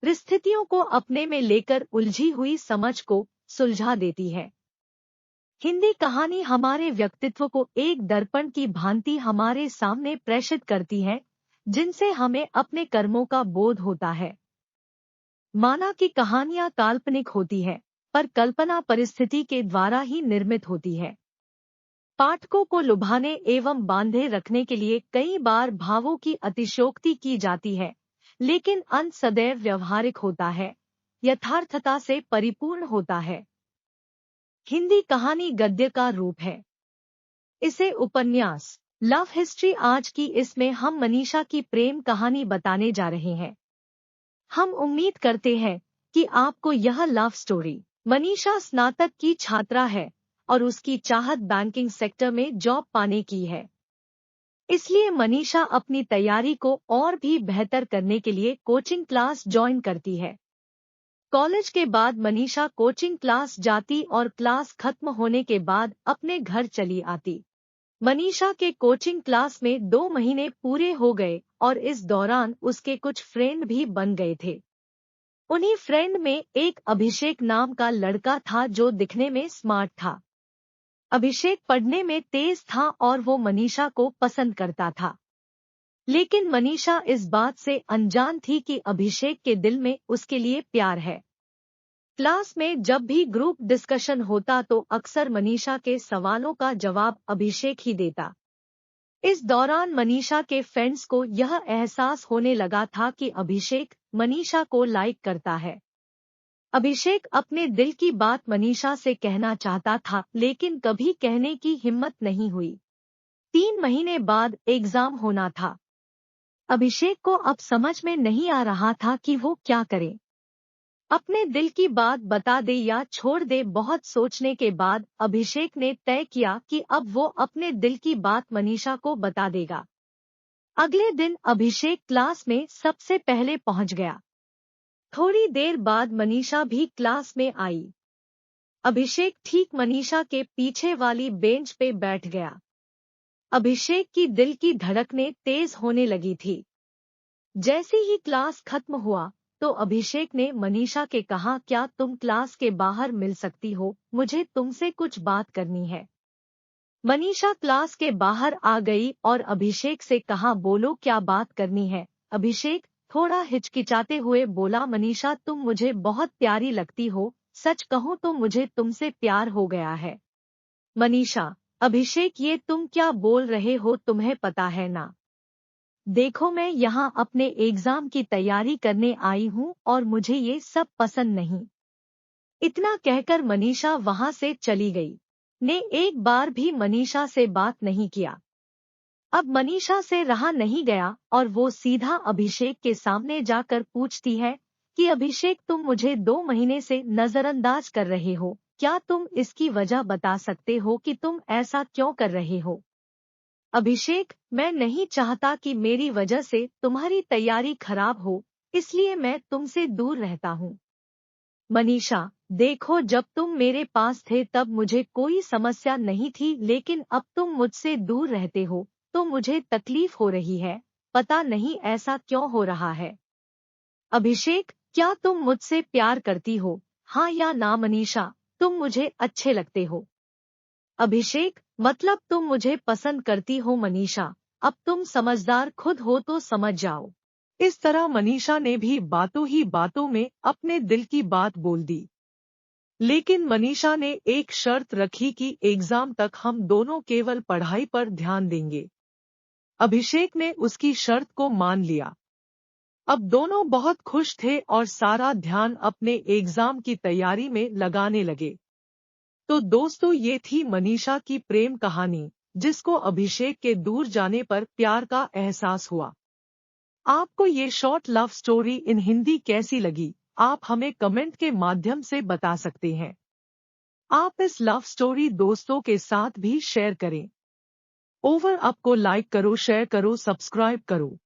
परिस्थितियों को अपने में लेकर उलझी हुई समझ को सुलझा देती है। हिंदी कहानी हमारे व्यक्तित्व को एक दर्पण की भांति हमारे सामने प्रेषित करती है, जिनसे हमें अपने कर्मों का बोध होता है। माना कि कहानियां काल्पनिक होती है, पर कल्पना परिस्थिति के द्वारा ही निर्मित होती है। पाठकों को लुभाने एवं बांधे रखने के लिए कई बार भावों की अतिशयोक्ति की जाती है, लेकिन अंत सदैव व्यवहारिक होता है, यथार्थता से परिपूर्ण होता है। हिंदी कहानी गद्य का रूप है। इसे उपन्यास, लव हिस्ट्री आज की इसमें हम मनीषा की प्रेम कहानी बताने जा रहे हैं। हम उम्मीद करते हैं कि आपको यह लव स्टोरी। मनीषा स्नातक की छात्रा है और उसकी चाहत बैंकिंग सेक्टर में जॉब पाने की है। इसलिए मनीषा अपनी तैयारी को और भी बेहतर करने के लिए कोचिंग क्लास ज्वाइन करती है। कॉलेज के बाद मनीषा कोचिंग क्लास जाती और क्लास खत्म होने के बाद अपने घर चली आती। मनीषा के कोचिंग क्लास में 2 महीने पूरे हो गए और इस दौरान उसके कुछ फ्रेंड भी बन गए थे। उन्हीं फ्रेंड में एक अभिषेक नाम का लड़का था जो दिखने में स्मार्ट था। अभिषेक पढ़ने में तेज था और वो मनीषा को पसंद करता था। लेकिन मनीषा इस बात से अनजान थी कि अभिषेक के दिल में उसके लिए प्यार है। क्लास में जब भी ग्रुप डिस्कशन होता तो अक्सर मनीषा के सवालों का जवाब अभिषेक ही देता। इस दौरान मनीषा के फ्रेंड्स को यह एहसास होने लगा था कि अभिषेक मनीषा को लाइक करता है। अभिषेक अपने दिल की बात मनीषा से कहना चाहता था, लेकिन कभी कहने की हिम्मत नहीं हुई। 3 महीने बाद एग्जाम होना था। अभिषेक को अब समझ में नहीं आ रहा था कि वो क्या करे। अपने दिल की बात बता दे या छोड़ दे। बहुत सोचने के बाद अभिषेक ने तय किया कि अब वो अपने दिल की बात मनीषा को बता देगा। अगले दिन अभिषेक क्लास में सबसे पहले पहुंच गया। थोड़ी देर बाद मनीषा भी क्लास में आई। अभिषेक ठीक मनीषा के पीछे वाली बेंच पे बैठ गया। अभिषेक की दिल की धड़कनें तेज होने लगी थी। जैसे ही क्लास खत्म हुआ तो अभिषेक ने मनीषा के कहा, क्या तुम क्लास के बाहर मिल सकती हो, मुझे तुमसे कुछ बात करनी है। मनीषा क्लास के बाहर आ गई और अभिषेक से कहा, बोलो क्या बात करनी है। अभिषेक थोड़ा हिचकिचाते हुए बोला, मनीषा तुम मुझे बहुत प्यारी लगती हो, सच कहूँ तो मुझे तुमसे प्यार हो गया है। मनीषा, अभिषेक ये तुम क्या बोल रहे हो, तुम्हें पता है ना, देखो मैं यहाँ अपने एग्जाम की तैयारी करने आई हूँ और मुझे ये सब पसंद नहीं। इतना कहकर मनीषा वहाँ से चली गई। ने एक बार भी मनीषा से बात नहीं किया। अब मनीषा से रहा नहीं गया और वो सीधा अभिषेक के सामने जाकर पूछती है कि अभिषेक तुम मुझे 2 महीने से नजरअंदाज कर रहे हो, क्या तुम इसकी वजह बता सकते हो कि तुम ऐसा क्यों कर रहे हो। अभिषेक, मैं नहीं चाहता कि मेरी वजह से तुम्हारी तैयारी खराब हो, इसलिए मैं तुमसे दूर रहता हूँ। मनीषा, देखो जब तुम मेरे पास थे तब मुझे कोई समस्या नहीं थी, लेकिन अब तुम मुझसे दूर रहते हो तो मुझे तकलीफ हो रही है। पता नहीं ऐसा क्यों हो रहा है। अभिषेक, क्या तुम मुझसे प्यार करती हो, हाँ या ना। मनीषा, तुम मुझे अच्छे लगते हो। अभिषेक, मतलब तुम मुझे पसंद करती हो। मनीषा, अब तुम समझदार खुद हो तो समझ जाओ। इस तरह मनीषा ने भी बातों ही बातों में अपने दिल की बात बोल दी। लेकिन मनीषा ने एक शर्त रखी कि एग्जाम तक हम दोनों केवल पढ़ाई पर ध्यान देंगे। अभिषेक ने उसकी शर्त को मान लिया। अब दोनों बहुत खुश थे और सारा ध्यान अपने एग्जाम की तैयारी में लगाने लगे। तो दोस्तों, ये थी मनीषा की प्रेम कहानी, जिसको अभिषेक के दूर जाने पर प्यार का एहसास हुआ। आपको ये short love story in Hindi कैसी लगी, आप हमें कमेंट के माध्यम से बता सकते हैं। आप इस लव स्टोरी दोस्तों के साथ भी शेयर करें। ओवर अप को लाइक करो, शेयर करो, सब्सक्राइब करो।